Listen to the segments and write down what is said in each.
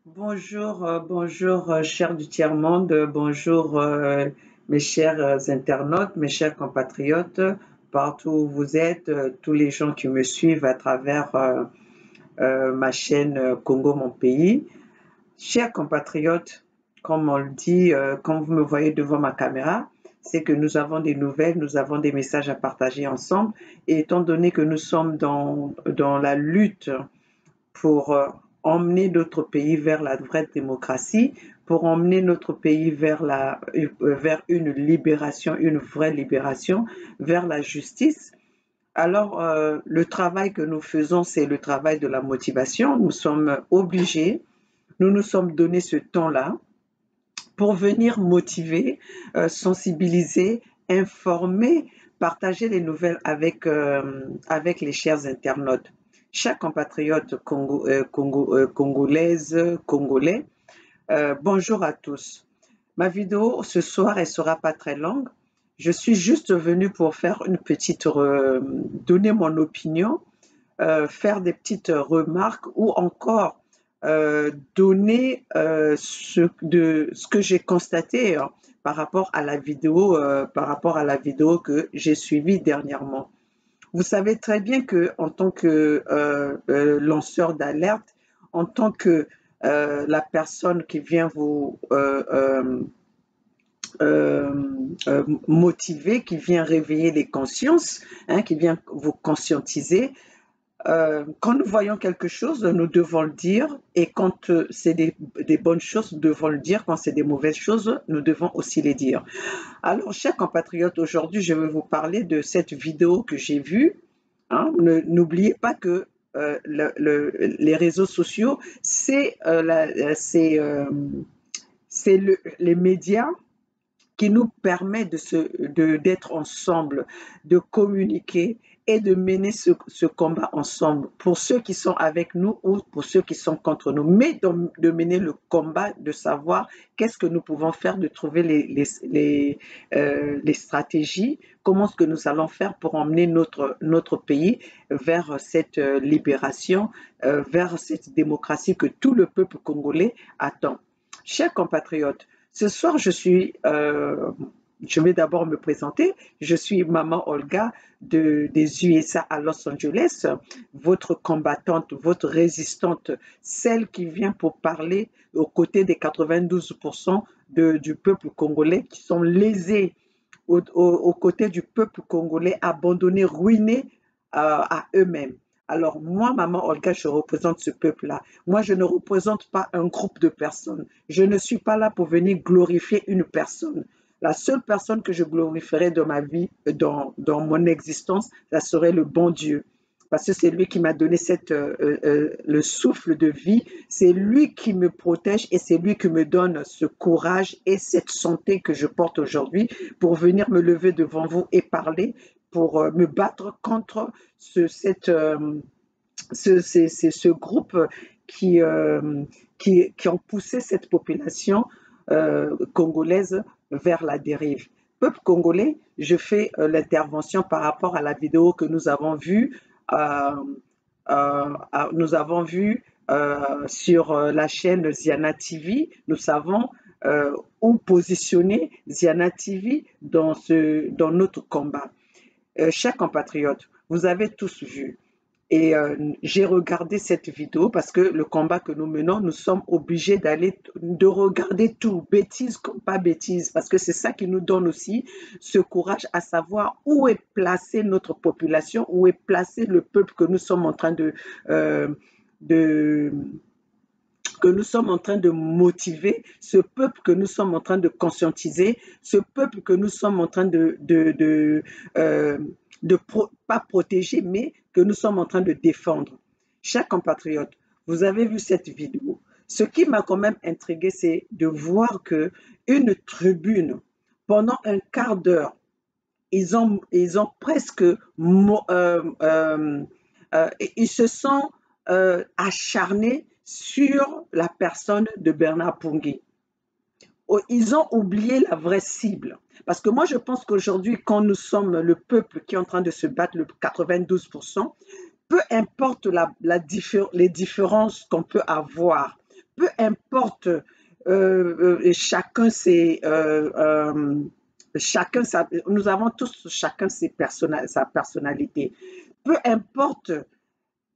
Bonjour, bonjour, chers du tiers-monde, bonjour, mes chers internautes, mes chers compatriotes, partout où vous êtes, tous les gens qui me suivent à travers ma chaîne Congo, mon pays. Chers compatriotes, comme on le dit, quand vous me voyez devant ma caméra, c'est que nous avons des nouvelles, nous avons des messages à partager ensemble. Et étant donné que nous sommes dans la lutte pour emmener notre pays vers la vraie démocratie, pour emmener notre pays vers une libération, une vraie libération, vers la justice. Alors, le travail que nous faisons, c'est le travail de la motivation. Nous sommes obligés, nous nous sommes donné ce temps-là pour venir motiver, sensibiliser, informer, partager les nouvelles avec les chers internautes. Chers compatriotes congolaises, congolais, bonjour à tous. Ma vidéo ce soir, elle sera pas très longue. Je suis juste venue pour faire une petite, donner mon opinion, faire des petites remarques ou encore donner ce que j'ai constaté par rapport à la vidéo que j'ai suivie dernièrement. Vous savez très bien que en tant que lanceur d'alerte, en tant que la personne qui vient vous motiver, qui vient réveiller les consciences, hein, qui vient vous conscientiser, quand nous voyons quelque chose, nous devons le dire. Et quand c'est des bonnes choses, nous devons le dire. Quand c'est des mauvaises choses, nous devons aussi les dire. Alors, chers compatriotes, aujourd'hui, je vais vous parler de cette vidéo que j'ai vue. Hein. N'oubliez pas que les réseaux sociaux, c'est les médias qui nous permet d'être ensemble, de communiquer et de mener ce combat ensemble, pour ceux qui sont avec nous ou pour ceux qui sont contre nous, mais de mener le combat, de savoir qu'est-ce que nous pouvons faire, de trouver les stratégies, comment est-ce que nous allons faire pour emmener notre pays vers cette libération, vers cette démocratie que tout le peuple congolais attend. Chers compatriotes, ce soir, je vais d'abord me présenter. Je suis Maman Olga des USA à Los Angeles, votre combattante, votre résistante, celle qui vient pour parler aux côtés des 92% du peuple congolais qui sont lésés, aux côtés du peuple congolais abandonné, ruiné à eux-mêmes. Alors moi, Maman Olga, je représente ce peuple-là. Moi, je ne représente pas un groupe de personnes. Je ne suis pas là pour venir glorifier une personne. La seule personne que je glorifierais dans ma vie, dans mon existence, ça serait le bon Dieu. Parce que c'est lui qui m'a donné le souffle de vie, c'est lui qui me protège et c'est lui qui me donne ce courage et cette santé que je porte aujourd'hui pour venir me lever devant vous et parler, pour me battre contre ce groupe qui, euh, qui ont poussé cette population congolaise vers la dérive. Peuple congolais, je fais l'intervention par rapport à la vidéo que nous avons vue. euh, nous avons vu sur la chaîne Ziana TV, nous savons où positionner Ziana TV dans notre combat. Chers compatriotes, vous avez tous vu. Et j'ai regardé cette vidéo parce que le combat que nous menons, nous sommes obligés de regarder tout, bêtise comme pas bêtise, parce que c'est ça qui nous donne aussi ce courage à savoir où est placée notre population, où est placé le peuple que nous sommes en train de que nous sommes en train de motiver, ce peuple que nous sommes en train de conscientiser, ce peuple que nous sommes en train pas protéger, mais que nous sommes en train de défendre. Chers compatriotes, vous avez vu cette vidéo. Ce qui m'a quand même intrigué, c'est de voir que une tribune, pendant un quart d'heure, ils ont presque, ils se sont acharnés sur la personne de Bernard Pungui. Oh, ils ont oublié la vraie cible. Parce que moi, je pense qu'aujourd'hui, quand nous sommes le peuple qui est en train de se battre, le 92%, peu importe les différences qu'on peut avoir, peu importe chacun nous avons tous chacun sa personnalité. Peu importe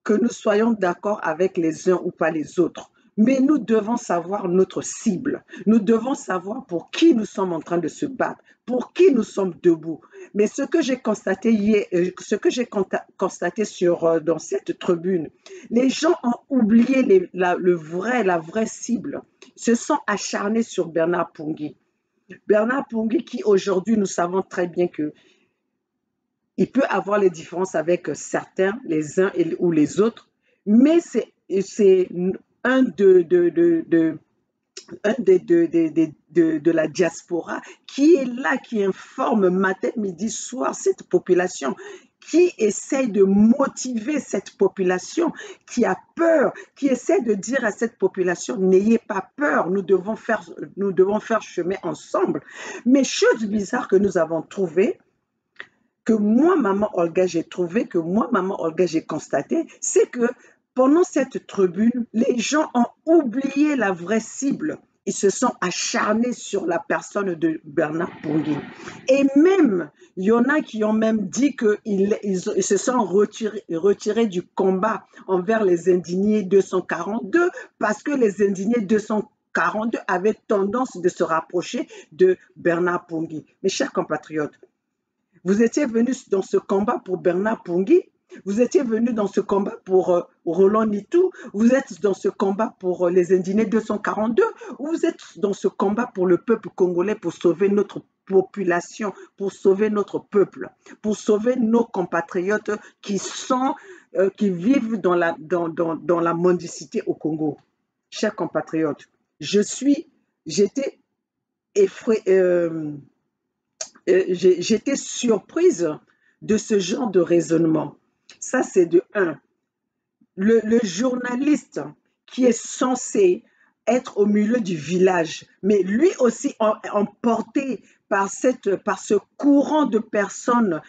que nous soyons d'accord avec les uns ou pas les autres. Mais nous devons savoir notre cible. Nous devons savoir pour qui nous sommes en train de se battre, pour qui nous sommes debout. Mais ce que j'ai constaté hier, constaté dans cette tribune, les gens ont oublié la vraie cible. Ils se sont acharnés sur Bernard Pungui. Bernard Pungui qui aujourd'hui, nous savons très bien que il peut avoir les différences avec certains, les uns ou les autres, mais c'est un de la diaspora qui est là, qui informe matin, midi, soir cette population, qui essaie de motiver cette population, qui a peur, qui essaie de dire à cette population, n'ayez pas peur, nous devons faire chemin ensemble. Mais chose bizarre que nous avons trouvée, que moi, maman Olga, j'ai constaté, c'est que pendant cette tribune, les gens ont oublié la vraie cible. Ils se sont acharnés sur la personne de Bernard Pungui. Et même, il y en a qui ont même dit qu'ils se sont retirés du combat envers les indignés 242 parce que les indignés 242 avaient tendance de se rapprocher de Bernard Pungui. Mes chers compatriotes, vous étiez venus dans ce combat pour Bernard Pungui, vous étiez venus dans ce combat pour Roland Nitou, vous êtes dans ce combat pour les indignés 242, ou vous êtes dans ce combat pour le peuple congolais, pour sauver notre population, pour sauver notre peuple, pour sauver nos compatriotes qui vivent dans la mendicité au Congo. Chers compatriotes, j'étais effrayée. J'étais surprise de ce genre de raisonnement. Ça, c'est de un. Le journaliste qui est censé être au milieu du village, mais lui aussi emporté par ce courant de personnes,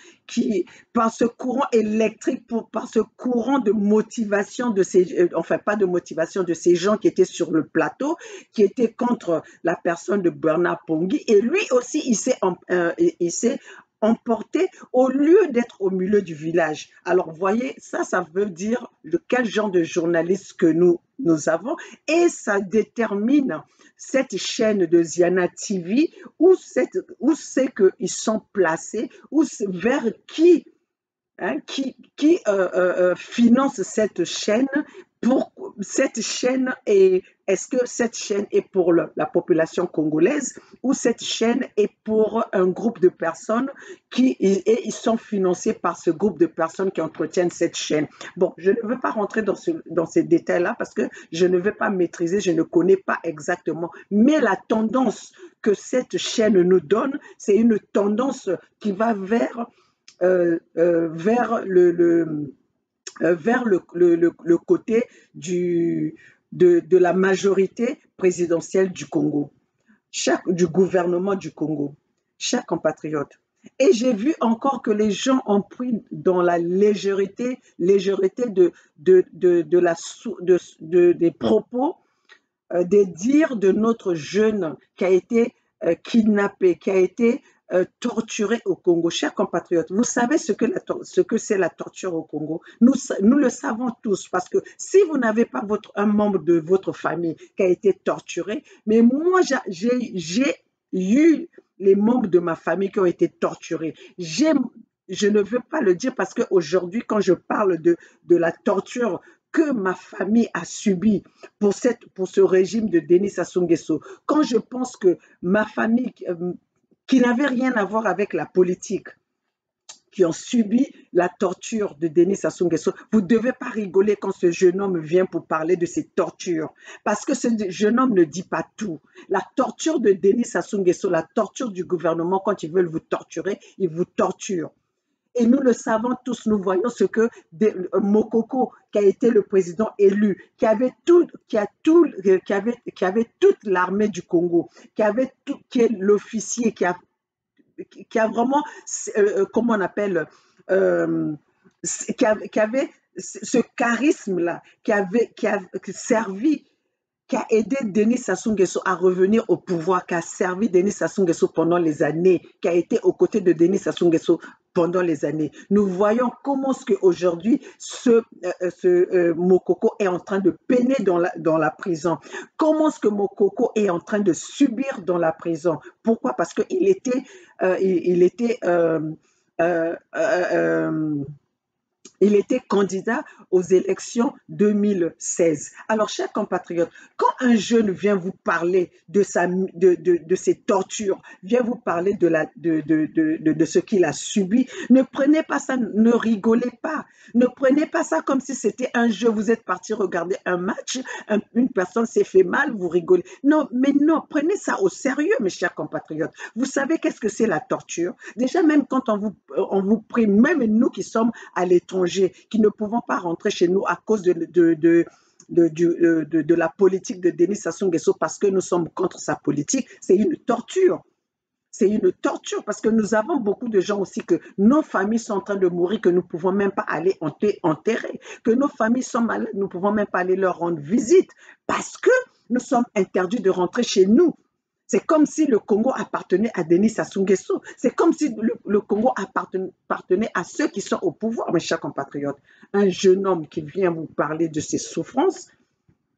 par ce courant électrique, par ce courant de motivation enfin pas de motivation, de ces gens qui étaient sur le plateau, qui étaient contre la personne de Bernard Pungui, et lui aussi il s'est emporté au lieu d'être au milieu du village. Alors, voyez, ça veut dire quel genre de journaliste que nous avons, et ça détermine cette chaîne de Ziana TV, où c'est qu'ils sont placés, vers qui finance cette chaîne. Est-ce que cette chaîne est pour la population congolaise, ou cette chaîne est pour un groupe de personnes et ils sont financés par ce groupe de personnes qui entretiennent cette chaîne? Bon, je ne veux pas rentrer dans ces détails-là parce que je ne vais pas maîtriser, je ne connais pas exactement. Mais la tendance que cette chaîne nous donne, c'est une tendance qui va vers le côté de la majorité présidentielle du Congo, du gouvernement du Congo, chers compatriotes. Et j'ai vu encore que les gens ont pris dans la légèreté des propos, des dires de notre jeune qui a été kidnappé, qui a été torturé au Congo. Chers compatriotes, vous savez ce que c'est la torture au Congo? Nous le savons tous, parce que si vous n'avez pas un membre de votre famille qui a été torturé, mais moi j'ai eu les membres de ma famille qui ont été torturés. Je ne veux pas le dire parce qu'aujourd'hui, quand je parle de la torture que ma famille a subi pour ce régime de Denis Sassou Nguesso, quand je pense que ma famille, qui n'avait rien à voir avec la politique, qui ont subi la torture de Denis Sassou Nguesso, vous ne devez pas rigoler quand ce jeune homme vient pour parler de ces tortures, parce que ce jeune homme ne dit pas tout. La torture de Denis Sassou Nguesso, la torture du gouvernement, quand ils veulent vous torturer, ils vous torturent. Et nous le savons tous, nous voyons ce que Mokoko, qui a été le président élu, qui avait toute l'armée du Congo, qui est l'officier, qui a vraiment, comment on appelle, qui avait ce charisme-là, qui a servi qui a aidé Denis Sassou Nguesso à revenir au pouvoir, qui a servi Denis Sassou Nguesso pendant les années, qui a été aux côtés de Denis Sassou Nguesso pendant les années. Nous voyons comment est-ce qu'aujourd'hui, Mokoko est en train de peiner dans la prison. Comment est-ce que Mokoko est en train de subir dans la prison. Pourquoi? Parce qu'il était, euh, euh, euh, il était candidat aux élections 2016. Alors, chers compatriotes, quand un jeune vient vous parler de ses tortures, vient vous parler de ce qu'il a subi, ne prenez pas ça, ne rigolez pas. Ne prenez pas ça comme si c'était un jeu. Vous êtes parti regarder un match, une personne s'est fait mal, vous rigolez. Non, mais non, prenez ça au sérieux, mes chers compatriotes. Vous savez qu'est-ce que c'est la torture? Déjà, même quand on vous prie, même nous qui sommes à l'étranger, qui ne pouvons pas rentrer chez nous à cause de la politique de Denis Sassou Nguesso parce que nous sommes contre sa politique, c'est une torture. C'est une torture parce que nous avons beaucoup de gens aussi que nos familles sont en train de mourir, que nous ne pouvons même pas aller enterrer, que nos familles sont malades, nous ne pouvons même pas aller leur rendre visite parce que nous sommes interdits de rentrer chez nous. C'est comme si le Congo appartenait à Denis Sassou Nguesso. C'est comme si le Congo appartenait à ceux qui sont au pouvoir, mes chers compatriotes. Un jeune homme qui vient vous parler de ses souffrances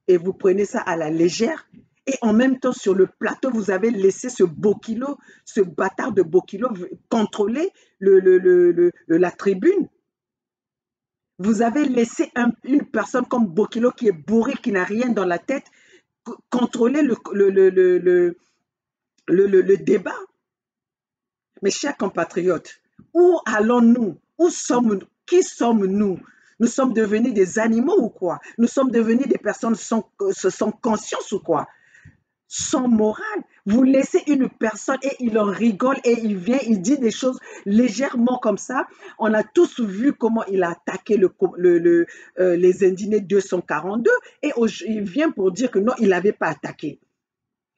et vous prenez ça à la légère. Et en même temps, sur le plateau, vous avez laissé ce Bokilo, ce bâtard de Bokilo, contrôler la tribune. Vous avez laissé une personne comme Bokilo qui est bourré, qui n'a rien dans la tête, contrôler le débat. Mes chers compatriotes, où allons-nous? Où sommes-nous? Qui sommes-nous? Nous sommes devenus des animaux ou quoi? Nous sommes devenus des personnes sans conscience ou quoi? Sans morale. Vous laissez une personne et il en rigole et il vient, il dit des choses légèrement comme ça. On a tous vu comment il a attaqué les indignés 242 et il vient pour dire que non, il n'avait pas attaqué.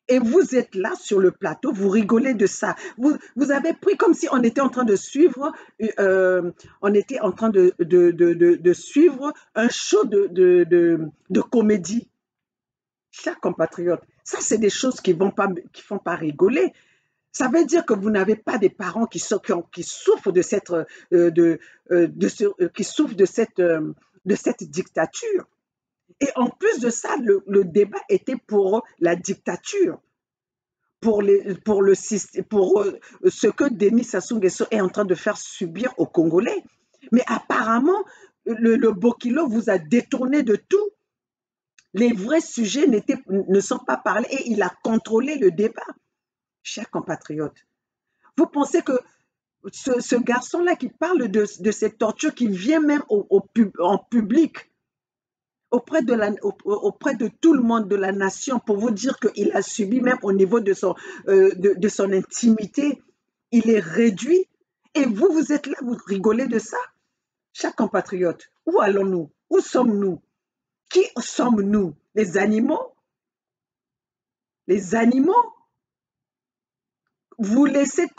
Et vous êtes là sur le plateau, vous rigolez de ça. Vous avez pris comme si on était en train de suivre, suivre un show de comédie. Chers compatriotes, ça c'est des choses qui font pas rigoler. Ça veut dire que vous n'avez pas des parents qui souffrent de cette dictature. Et en plus de ça, le débat était pour la dictature, pour ce que Denis Sassou Nguesso est en train de faire subir aux Congolais. Mais apparemment, le Bokilo vous a détourné de tout. Les vrais sujets ne sont pas parlés et il a contrôlé le débat. Chers compatriotes, vous pensez que ce garçon-là qui parle de cette torture, qui vient même en public, auprès de tout le monde de la nation pour vous dire qu'il a subi, même au niveau de son intimité, il est réduit. Et vous êtes là, vous rigolez de ça. Chers compatriotes, où allons-nous? Où sommes-nous? Qui sommes-nous? Les animaux? Les animaux? Vous laissez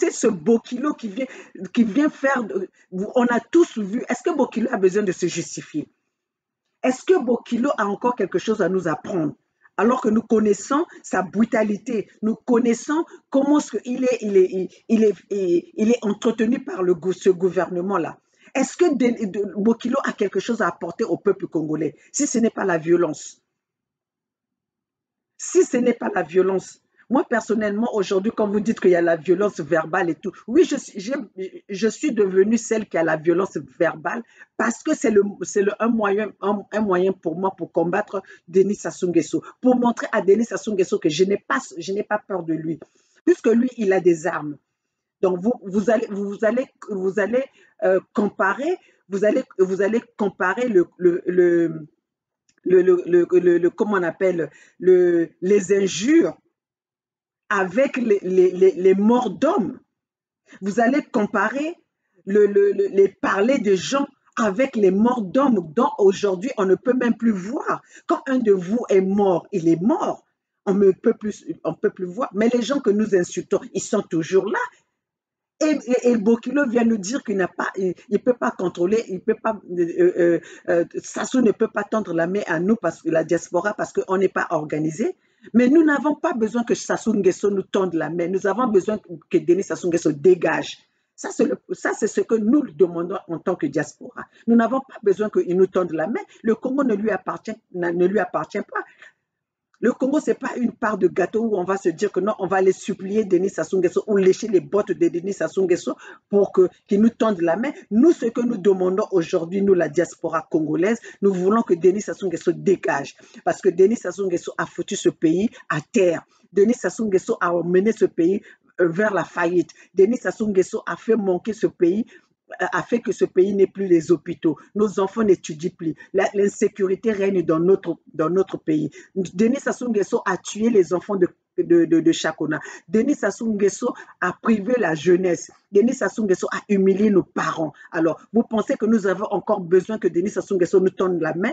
ce Bokilo qui vient faire... On a tous vu. Est-ce que Bokilo a besoin de se justifier? Est-ce que Bokilo a encore quelque chose à nous apprendre? Alors que nous connaissons sa brutalité, nous connaissons comment il est entretenu par ce gouvernement-là. Est-ce que Bokilo a quelque chose à apporter au peuple congolais? Si ce n'est pas la violence. Si ce n'est pas la violence. Moi, personnellement, aujourd'hui, quand vous dites qu'il y a la violence verbale et tout, oui, je suis devenue celle qui a la violence verbale parce que c'est un moyen pour moi pour combattre Denis Sassou Nguesso, pour montrer à Denis Sassou Nguesso que je n'ai pas peur de lui, puisque lui, il a des armes. Donc, vous allez comparer, comment on appelle, les injures avec les morts d'hommes. Vous allez comparer les parler des gens avec les morts d'hommes dont aujourd'hui on ne peut même plus voir. Quand un de vous est mort, il est mort. On ne peut plus voir. Mais les gens que nous insultons, ils sont toujours là. Et Bokilo vient nous dire qu'il n'a pas, il peut pas contrôler, il peut pas, Sassou ne peut pas tendre la main à nous parce que la diaspora, parce qu'on n'est pas organisé. Mais nous n'avons pas besoin que Sassou Nguesso nous tende la main. Nous avons besoin que Denis Sassou Nguesso dégage. Ça, c'est ce que nous demandons en tant que diaspora. Nous n'avons pas besoin qu'il nous tende la main. Le Congo ne lui appartient pas. Le Congo, ce n'est pas une part de gâteau où on va se dire que non, on va aller supplier Denis Sassou Nguesso ou lécher les bottes de Denis Sassou Nguesso pour qu'il nous tende la main. Nous, ce que nous demandons aujourd'hui, nous, la diaspora congolaise, nous voulons que Denis Sassou Nguesso dégage. Parce que Denis Sassou Nguesso a foutu ce pays à terre. Denis Sassou Nguesso a mené ce pays vers la faillite. Denis Sassou Nguesso a fait manquer ce pays, a fait que ce pays n'ait plus les hôpitaux. Nos enfants n'étudient plus. L'insécurité règne dans notre pays. Denis Sassou Nguesso a tué les enfants de Chakona. Denis Sassou Nguesso a privé la jeunesse. Denis Sassou Nguesso a humilié nos parents. Alors, vous pensez que nous avons encore besoin que Denis Sassou Nguesso nous tende la main?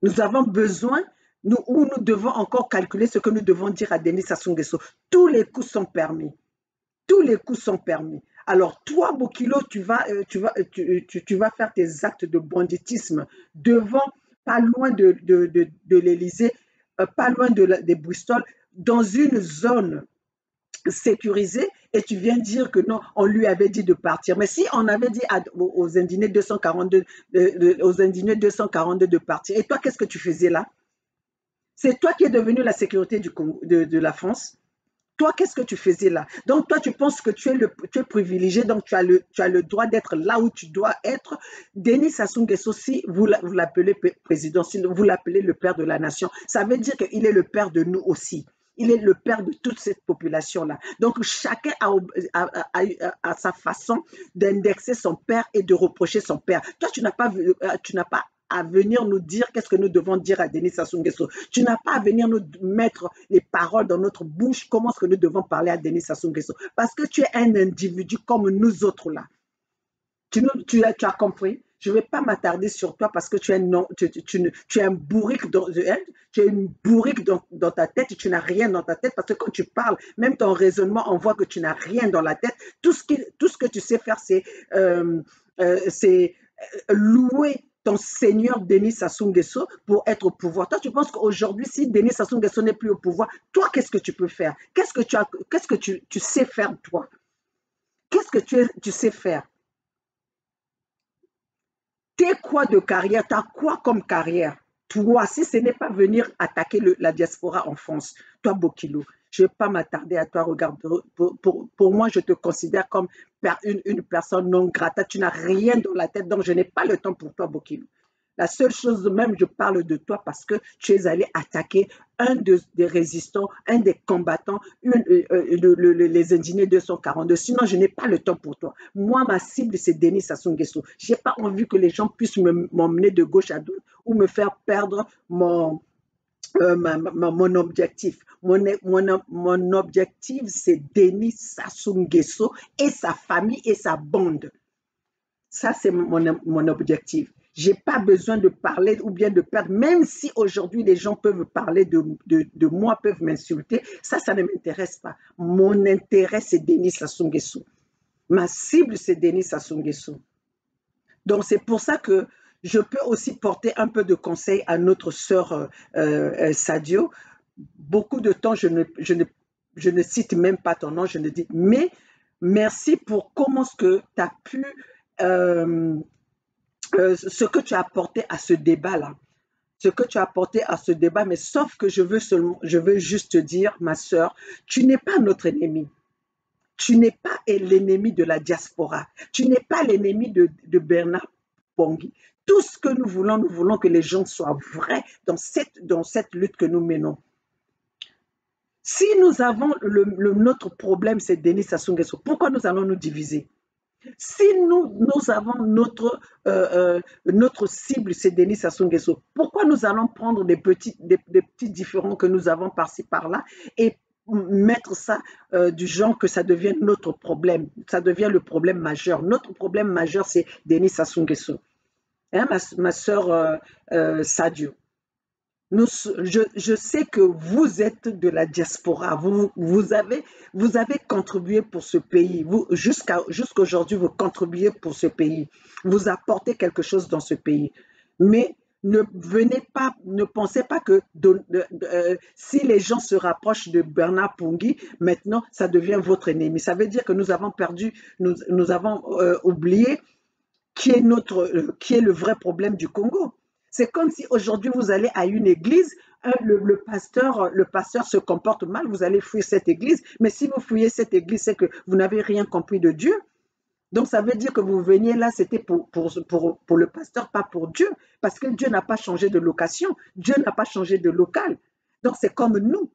Nous avons besoin, nous devons encore calculer ce que nous devons dire à Denis Sassou Nguesso. Tous les coups sont permis. Tous les coups sont permis. Alors, toi, Bokilo, tu vas faire tes actes de banditisme pas loin de l'Élysée, pas loin des Bristol, dans une zone sécurisée, et tu viens dire que non, on lui avait dit de partir. Mais si on avait dit aux indignés 242, de partir, et toi, qu'est-ce que tu faisais là? C'est toi qui es devenu la sécurité de la France. Toi, qu'est-ce que tu faisais là? Donc, toi, tu penses que tu es privilégié, donc tu as le droit d'être là où tu dois être. Denis Sassou Nguesso, si vous l'appelez président, si vous l'appelez le père de la nation, ça veut dire qu'il est le père de nous aussi. Il est le père de toute cette population-là. Donc, chacun a sa façon d'indexer son père et de reprocher son père. Toi, tu n'as pas à venir nous dire qu'est-ce que nous devons dire à Denis Sassou Nguesso. Tu n'as pas à venir nous mettre les paroles dans notre bouche, comment est-ce que nous devons parler à Denis Sassou Nguesso. Parce que tu es un individu comme nous autres là. Tu as compris? Je ne vais pas m'attarder sur toi parce que tu es un bourrique tu es une bourrique dans ta tête et tu n'as rien dans ta tête parce que quand tu parles, même ton raisonnement, on voit que tu n'as rien dans la tête. Tout ce que tu sais faire, c'est louer ton seigneur Denis Sassou Nguesso pour être au pouvoir. Toi, tu penses qu'aujourd'hui, si Denis Sassou Nguesso n'est plus au pouvoir, toi, qu'est-ce que tu peux faire? Qu'est-ce que tu sais faire, toi? Qu'est-ce que tu sais faire? T'es quoi de carrière? T'as quoi comme carrière? Toi, si ce n'est pas venir attaquer la diaspora en France, toi, Bokilo, je ne vais pas m'attarder à toi. Regarde, pour moi, je te considère comme une personne non grata. Tu n'as rien dans la tête, donc je n'ai pas le temps pour toi, Bokilo. La seule chose même, je parle de toi parce que tu es allé attaquer un des résistants, un des combattants, les indignés 242. Sinon, je n'ai pas le temps pour toi. Moi, ma cible, c'est Denis Sassou Nguesso. Je n'ai pas envie que les gens puissent m'emmener de gauche à droite ou me faire perdre mon objectif. Mon objectif, c'est Denis Sassou Nguesso et sa famille et sa bande. Ça, c'est mon objectif. Je n'ai pas besoin de parler ou bien de perdre, même si aujourd'hui les gens peuvent parler de moi, peuvent m'insulter, ça ne m'intéresse pas. Mon intérêt, c'est Denis Sassou Nguesso. Ma cible, c'est Denis Sassou Nguesso. Donc, c'est pour ça que je peux aussi porter un peu de conseil à notre sœur Sadio. Beaucoup de temps, je ne cite même pas ton nom, je ne dis, mais merci pour comment ce que tu as pu ce que tu as apporté à ce débat-là. Ce que tu as apporté à ce débat, mais sauf que je veux juste te dire, ma sœur, tu n'es pas notre ennemi. Tu n'es pas l'ennemi de la diaspora. Tu n'es pas l'ennemi de Bernard Pongui. Tout ce que nous voulons que les gens soient vrais dans cette lutte que nous menons. Si nous avons notre problème, c'est Denis Sassou Nguesso, pourquoi nous allons nous diviser? Si nous avons notre cible, c'est Denis Sassou Nguesso, pourquoi nous allons prendre des petits différends que nous avons par-ci, par-là et mettre ça du genre que ça devienne notre problème, ça devient le problème majeur. Notre problème majeur, c'est Denis Sassou Nguesso. Hein, ma soeur Sadio. Je sais que vous êtes de la diaspora, vous avez contribué pour ce pays, jusqu'à aujourd'hui, vous contribuez pour ce pays, vous apportez quelque chose dans ce pays. Mais ne pensez pas que si les gens se rapprochent de Bernard Pungui, maintenant, ça devient votre ennemi. Ça veut dire que nous avons perdu, nous avons oublié qui est le vrai problème du Congo. C'est comme si aujourd'hui vous allez à une église, le pasteur se comporte mal, vous allez fuir cette église, mais si vous fuyez cette église, c'est que vous n'avez rien compris de Dieu. Donc ça veut dire que vous veniez là, c'était pour le pasteur, pas pour Dieu, parce que Dieu n'a pas changé de location, Dieu n'a pas changé de local. Donc c'est comme nous.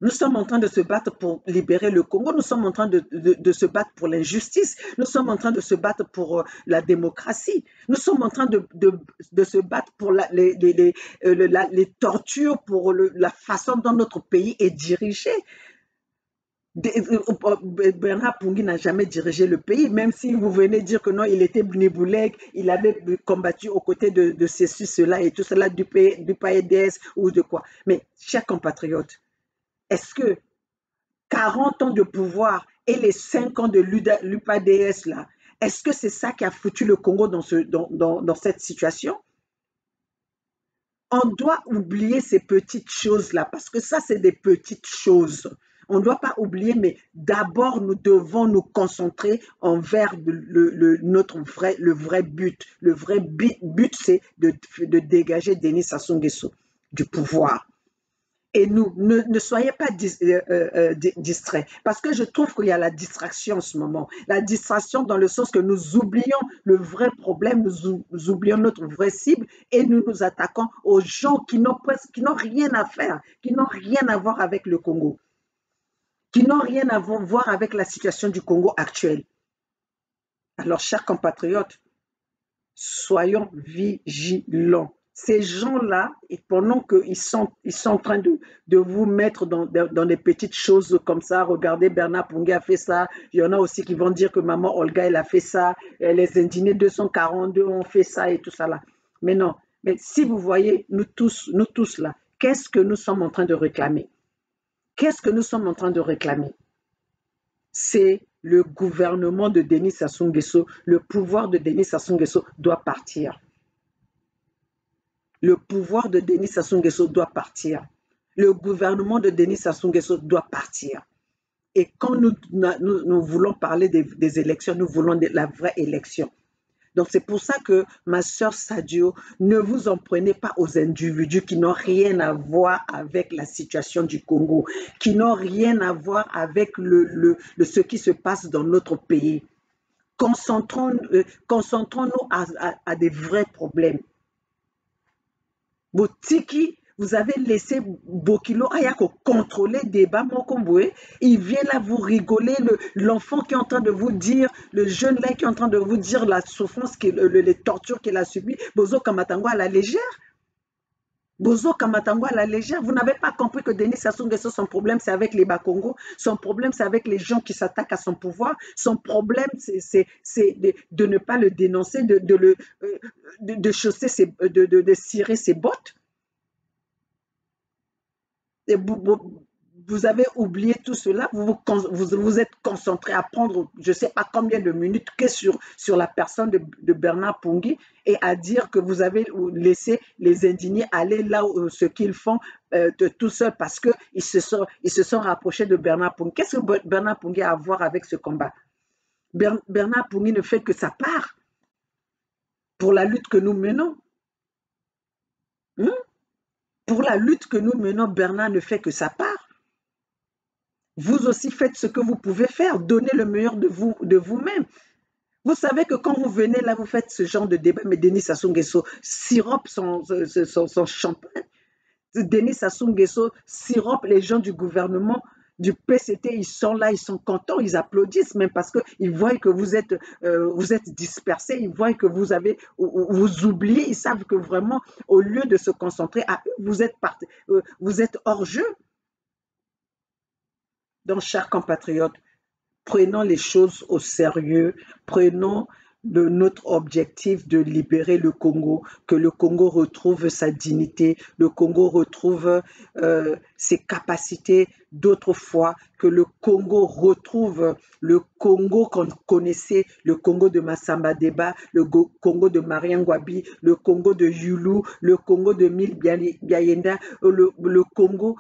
Nous sommes en train de se battre pour libérer le Congo, nous sommes en train de se battre pour l'injustice, nous sommes en train de se battre pour la démocratie, nous sommes en train de se battre pour les tortures, pour la façon dont notre pays est dirigé. Bernard Pungui n'a jamais dirigé le pays, même si vous venez dire que non, il était Bnibouleg, il avait combattu aux côtés de ceci, cela et tout cela, du PAEDS ou de quoi. Mais, chers compatriotes, est-ce que 40 ans de pouvoir et les 5 ans de l'UPADS, là, est-ce que c'est ça qui a foutu le Congo dans cette situation? On doit oublier ces petites choses-là, parce que ça, c'est des petites choses. On ne doit pas oublier, mais d'abord, nous devons nous concentrer envers le vrai but. Le vrai but, c'est de dégager Denis Sassou Nguesso du pouvoir. Et nous, ne soyez pas distraits, parce que je trouve qu'il y a la distraction en ce moment. La distraction dans le sens que nous oublions le vrai problème, nous oublions notre vraie cible et nous nous attaquons aux gens qui n'ont rien à faire, qui n'ont rien à voir avec le Congo, qui n'ont rien à voir avec la situation du Congo actuelle. Alors, chers compatriotes, soyons vigilants. Ces gens-là, pendant qu'ils sont en train de vous mettre dans des petites choses comme ça, regardez, Bernard Pungui a fait ça, il y en a aussi qui vont dire que maman Olga, elle a fait ça, les indignés 242 ont fait ça et tout ça là. Mais non, mais si vous voyez, nous tous là, qu'est-ce que nous sommes en train de réclamer? Qu'est-ce que nous sommes en train de réclamer? C'est le gouvernement de Denis Sassou Nguesso, le pouvoir de Denis Sassou Nguesso doit partir. Le pouvoir de Denis Sassou Nguesso doit partir. Le gouvernement de Denis Sassou Nguesso doit partir. Et quand nous voulons parler des élections, nous voulons la vraie élection. Donc c'est pour ça que, ma sœur Sadio, ne vous en prenez pas aux individus qui n'ont rien à voir avec la situation du Congo, qui n'ont rien à voir avec ce qui se passe dans notre pays. Concentrons-nous à des vrais problèmes. Botiki, vous avez laissé Bokilo Ayako contrôler le débat Mokomboué. Il vient là vous rigoler, l'enfant qui est en train de vous dire, le jeune là qui est en train de vous dire la souffrance, les tortures qu'il a subies. Bozo Kamatango à la légère. Bozo Kamatango à la légère. Vous n'avez pas compris que Denis Sassou Nguesso, son problème, c'est avec les Bakongo. Son problème, c'est avec les gens qui s'attaquent à son pouvoir. Son problème, c'est de ne pas le dénoncer, de cirer ses bottes. Et vous avez oublié tout cela, vous êtes concentré à prendre, je ne sais pas combien de minutes que sur la personne de Bernard Pungui et à dire que vous avez laissé les indignés aller là où ce qu'ils font tout seuls parce qu'ils se sont rapprochés de Bernard Pungui. Qu'est-ce que Bernard Pungui a à voir avec ce combat? Bernard Pungui ne fait que sa part pour la lutte que nous menons. Pour la lutte que nous menons, Bernard ne fait que sa part. Vous aussi faites ce que vous pouvez faire, donnez le meilleur de vous-même. Vous savez que quand vous venez là, vous faites ce genre de débat, mais Denis Sassou Nguesso sirope son champagne. Denis Sassou Nguesso sirope les gens du gouvernement, du PCT, ils sont là, ils sont contents, ils applaudissent même parce qu'ils voient que vous êtes dispersés, ils voient que vous oubliez, ils savent que vraiment, au lieu de se concentrer à eux, vous êtes hors jeu. Donc, chers compatriotes, prenons les choses au sérieux, prenons de notre objectif de libérer le Congo, que le Congo retrouve sa dignité, le Congo retrouve ses capacités d'autrefois, que le Congo retrouve le Congo qu'on connaissait, le Congo de Massamba Deba, le Congo de Marien Ngouabi, le Congo de Yulu, le Congo de Mil Biayenda, le Congo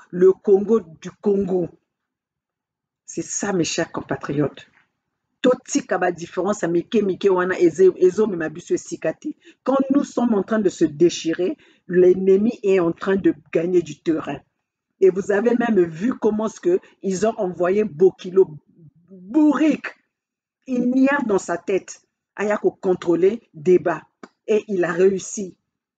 du Congo. C'est ça, mes chers compatriotes. Totika ba différence à mike wana ezo mema biso esika te. Quand nous sommes en train de se déchirer, l'ennemi est en train de gagner du terrain. Et vous avez même vu comment ils ont envoyé Bokilo bourrique, ignare dans sa tête, Ayako contrôler débat. Et il a réussi.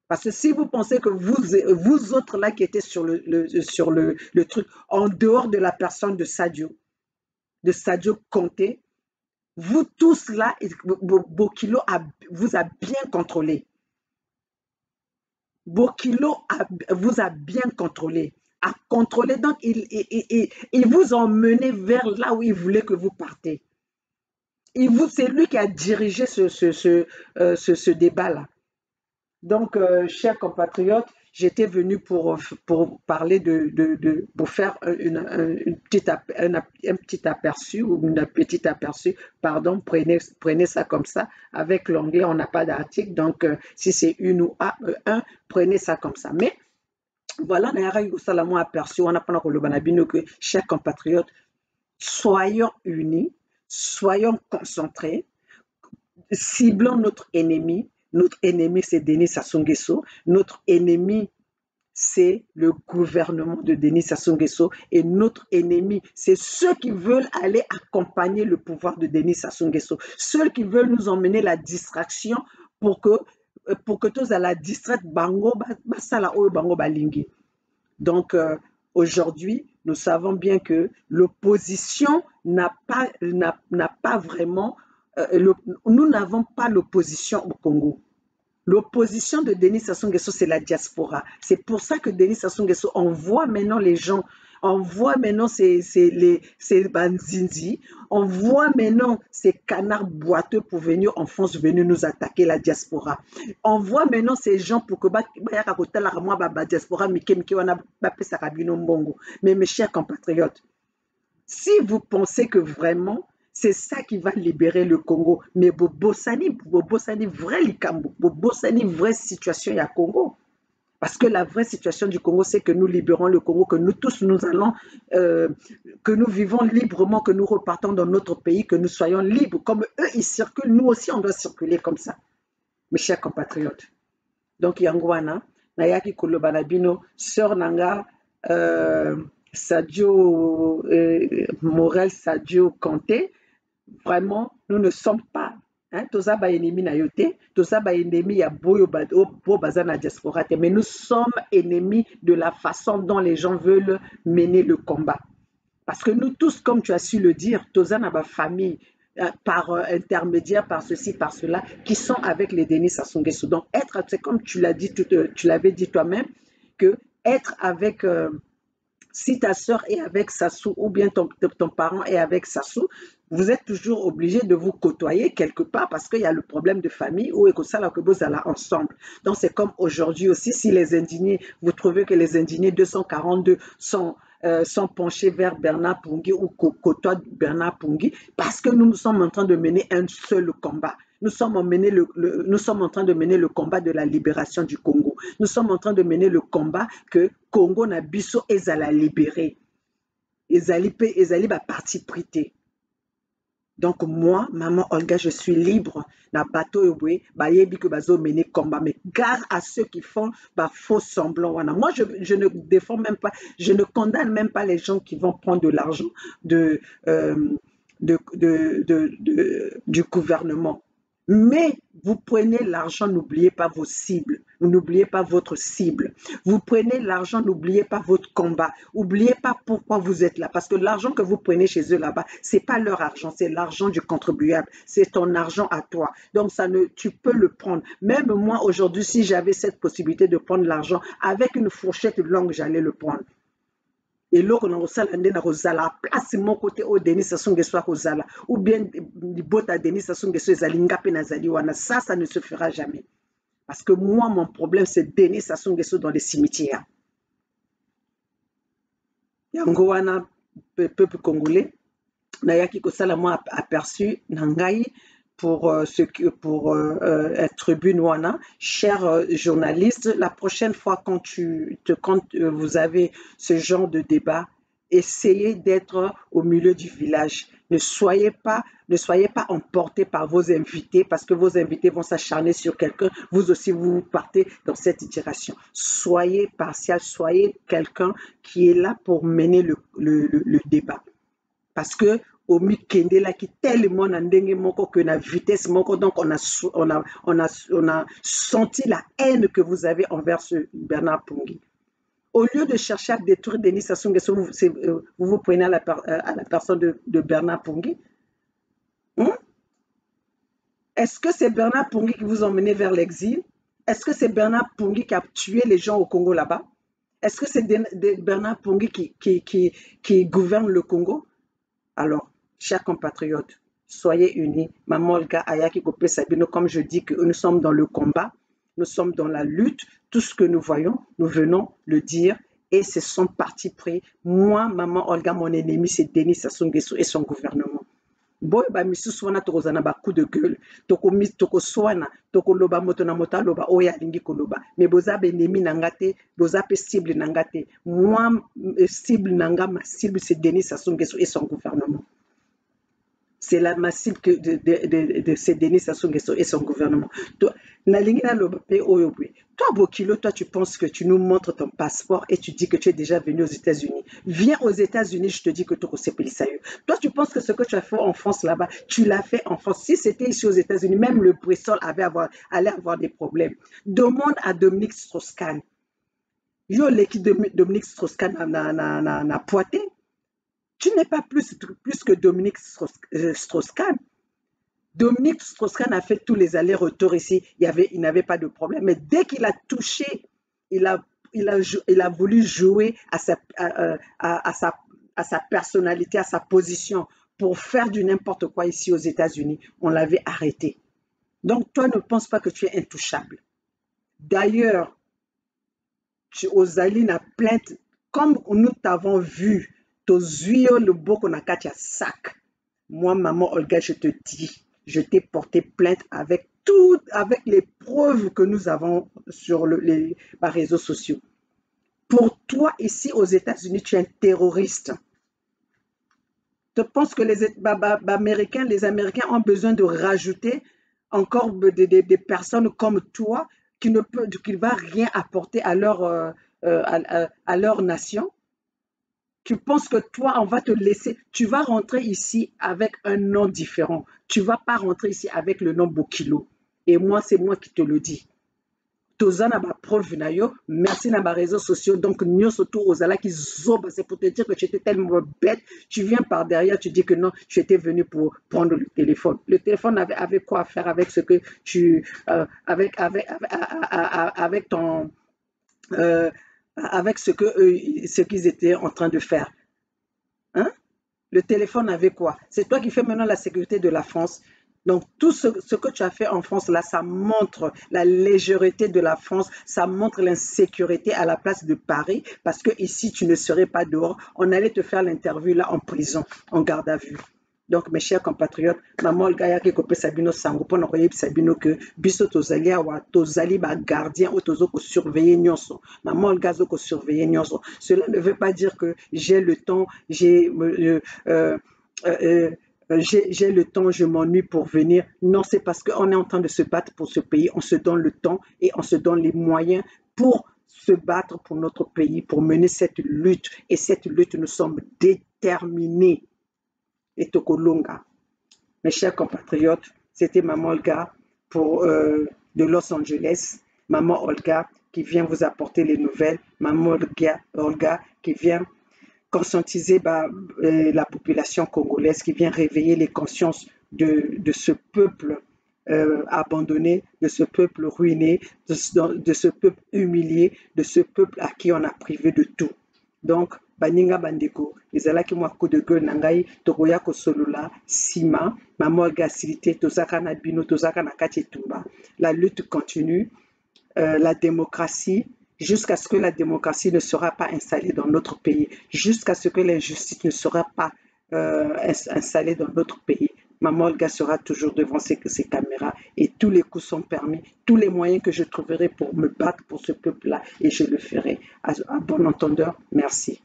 Parce que si vous pensez que vous autres là qui étaient sur le truc, en dehors de la personne de Sadio Conté, vous tous là, Bokilo vous a bien contrôlé. Bokilo vous a bien contrôlé. A contrôlé, donc il vous a emmené vers là où il voulait que vous partez. C'est lui qui a dirigé ce débat-là. Donc, chers compatriotes, j'étais venu pour parler pour faire un petit aperçu ou une petite aperçu, pardon, prenez ça comme ça. Avec l'anglais, on n'a pas d'article, donc si c'est une ou un, prenez ça comme ça. Mais voilà, on a aperçu, on a pas que chers compatriotes, soyons unis, soyons concentrés, ciblons notre ennemi. Notre ennemi, c'est Denis Sassou Nguesso. Notre ennemi, c'est le gouvernement de Denis Sassou Nguesso. Et notre ennemi, c'est ceux qui veulent aller accompagner le pouvoir de Denis Sassou Nguesso. Ceux qui veulent nous emmener la distraction pour que tous à la distraite bango basala oyo bango balingi. Donc aujourd'hui, nous savons bien que l'opposition n'a pas vraiment nous n'avons pas l'opposition au Congo. L'opposition de Denis Sassou Nguesso, c'est la diaspora. C'est pour ça que Denis Sassou Nguesso envoie maintenant les gens, envoie maintenant ces banzinzi, envoie maintenant ces canards boiteux pour venir en France, venir nous attaquer la diaspora. Envoie maintenant ces gens pour que la diaspora mais mes chers compatriotes, si vous pensez que vraiment c'est ça qui va libérer le Congo, mais Bobosani vrai likambo, Bobosani vraie situation à Congo. Parce que la vraie situation du Congo, c'est que nous libérons le Congo, que nous tous nous allons, que nous vivons librement, que nous repartons dans notre pays, que nous soyons libres. Comme eux, ils circulent, nous aussi, on doit circuler comme ça. Mes chers compatriotes. Donc, Yangwana, Nayaki Kolobanabino, Sœur Nanga, Sadio Morel, Sadio Conté, vraiment, nous ne sommes pas. Toza ba ennemi na yote, toza ba ennemi ya boyo baza na diaspora, mais nous sommes ennemis de la façon dont les gens veulent mener le combat. Parce que nous tous, comme tu as su le dire, toza na ba famille par intermédiaire, par ceci, par cela, qui sont avec les Denis Sassou Nguesso. Donc c'est comme tu l'avais dit toi-même, que être avec si ta soeur est avec Sassou ou bien ton parent est avec Sassou, vous êtes toujours obligé de vous côtoyer quelque part parce qu'il y a le problème de famille ou que ça là que vous allez ensemble. Donc c'est comme aujourd'hui aussi, si les indignés, vous trouvez que les indignés 242 sont penchés vers Bernard Pungui ou côtoient Bernard Pungui parce que nous sommes en train de mener un seul combat. Nous sommes en train de mener le combat de la libération du Congo. Nous sommes en train de mener le combat que Congo na biso ezala libéré. Ezali ba parti prité. Donc moi, maman Olga, je suis libre. Na bateau yobwe, ba yebi que bazo mener combat. Mais gare à ceux qui font faux semblant. Moi, je ne défends même pas, je ne condamne même pas les gens qui vont prendre de l'argent du gouvernement. Mais vous prenez l'argent, n'oubliez pas vos cibles. Vous n'oubliez pas votre cible. Vous prenez l'argent, n'oubliez pas votre combat. N'oubliez pas pourquoi vous êtes là. Parce que l'argent que vous prenez chez eux là-bas, c'est pas leur argent, c'est l'argent du contribuable. C'est ton argent à toi. Donc tu peux le prendre. Même moi aujourd'hui, si j'avais cette possibilité de prendre l'argent avec une fourchette longue, j'allais le prendre. eloko na kosala nde na kozala place moko te oyo Denis Sassou Nguesso akozala ou bien libota Denis Sassou Nguesso ezali nga mpe nazali wana, ça ne se fera jamais. Parce que moi, mon problème, c'est Denis Sassou Nguesso dans les cimetières. Yango wana peuple congolais nayaki kosala moi aperçu na ngai pour tribune wana, cher journaliste, la prochaine fois quand vous avez ce genre de débat, essayez d'être au milieu du village. Ne soyez pas emportés par vos invités parce que vos invités vont s'acharner sur quelqu'un. Vous aussi, vous partez dans cette itération. Soyez partial, soyez quelqu'un qui est là pour mener le débat. Parce que au mikende là qui tellement na ndenge moko que na vitesse moko, donc on a senti la haine que vous avez envers ce Bernard Pongui. Au lieu de chercher à détruire Denis Sassou Nguesso, vous prenez à la personne de Bernard Pongui. Est-ce que c'est Bernard Pongui qui vous a emmené vers l'exil? Est-ce que c'est Bernard Pongui qui a tué les gens au Congo là-bas? Est-ce que c'est Bernard Pongui qui gouverne le Congo? Alors, chers compatriotes, soyez unis. Maman Olga Ayaki Kope Sabino, comme je dis que nous sommes dans le combat, nous sommes dans la lutte. Tout ce que nous voyons, nous venons le dire et c'est son parti pris. Moi, Maman Olga, mon ennemi, c'est Denis Sassou Nguesso et son gouvernement. Boy ba misusu wana tokozana ba coup de gueule toko swana toko loba moto na moto loba oya lingi koloba mais boza benemi nanga te boza pe cible nanga te. Moi cible nanga, ma cible c'est Denis Sassou Nguesso et son gouvernement. C'est la ma cible de c'est Denis Sassou Nguesso et son gouvernement. Toi nalingi na loba pe oyo bwe. Toi Bokilo, toi tu penses que tu nous montres ton passeport et tu dis que tu es déjà venu aux États-Unis. Viens aux États-Unis, je te dis que tu es. Toi tu penses que ce que tu as fait en France là-bas, tu l'as fait en France. Si c'était ici aux États-Unis, même le Bressol allait avoir des problèmes. Demande à Dominique Strauss-Kahn. Yo l'équipe de Dominique Strauss-Kahn n'a poité. Tu n'es pas plus que Dominique Strauss-Kahn. Dominique Strauss-Kahn a fait tous les allers-retours ici, il n'avait pas de problème. Mais dès qu'il a touché, il a voulu jouer à sa personnalité, à sa position, pour faire du n'importe quoi ici aux États-Unis. On l'avait arrêté. Donc, toi, ne pense pas que tu es intouchable. D'ailleurs, Ozali n'a plainte, comme nous t'avons vu, Tozuyo le boko na katia sac. Moi, maman Olga, je te dis, je t'ai porté plainte avec les preuves que nous avons sur les réseaux sociaux. Pour toi, ici aux États-Unis, tu es un terroriste. Tu penses que les Américains ont besoin de rajouter encore des personnes comme toi qui ne va rien apporter à leur nation? Tu penses que toi, on va te laisser, tu vas rentrer ici avec un nom différent. Tu ne vas pas rentrer ici avec le nom Bokilo. Et moi, c'est moi qui te le dis. Toza na ba preuve na yo, merci na ba réseaux sociaux. Donc, nous surtout Ozala qui zoba, c'est pour te dire que tu étais tellement bête. Tu viens par derrière, tu dis que non, tu étais venu pour prendre le téléphone. Le téléphone avait quoi à faire avec ce que tu, avec ton, avec ce qu'ils étaient en train de faire. Hein? Le téléphone avait quoi? C'est toi qui fais maintenant la sécurité de la France. Donc, tout ce que tu as fait en France, là, ça montre la légèreté de la France, ça montre l'insécurité à la place de Paris, parce que ici, tu ne serais pas dehors. On allait te faire l'interview là en prison, en garde à vue. Donc, mes chers compatriotes, maman Olga yaki kope sabino sango pour nous sabino que biso tozali awa tozali ba gardien ou tozo ko surveiller nyonso. Maman Olga zo ko surveiller nyonso. Cela ne veut pas dire que j'ai le temps, j'ai le temps, je m'ennuie pour venir. Non, c'est parce qu'on est en train de se battre pour ce pays. On se donne le temps et on se donne les moyens pour se battre pour notre pays, pour mener cette lutte. Et cette lutte, nous sommes déterminés. Et Tokolonga. Mes chers compatriotes, c'était Maman Olga de Los Angeles. Maman Olga qui vient vous apporter les nouvelles. Maman Olga qui vient conscientiser la population congolaise, qui vient réveiller les consciences de ce peuple abandonné, de ce peuple ruiné, de ce peuple humilié, de ce peuple à qui on a privé de tout. Donc, baninga bandeko ezalaki mwa coup de gueule na ngai tokoya kosolola nsima mama Olga asili te tozaka na bino tozaka na kati etumba la lutte continue la démocratie jusqu'à ce que la démocratie ne sera pas installée dans notre pays jusqu'à ce que l'injustice ne sera pas installée dans notre pays. Maman Olga sera toujours devant ces caméras et tous les coups sont permis, tous les moyens que je trouverai pour me battre pour ce peuple-là et je le ferai. À bon entendeur, merci.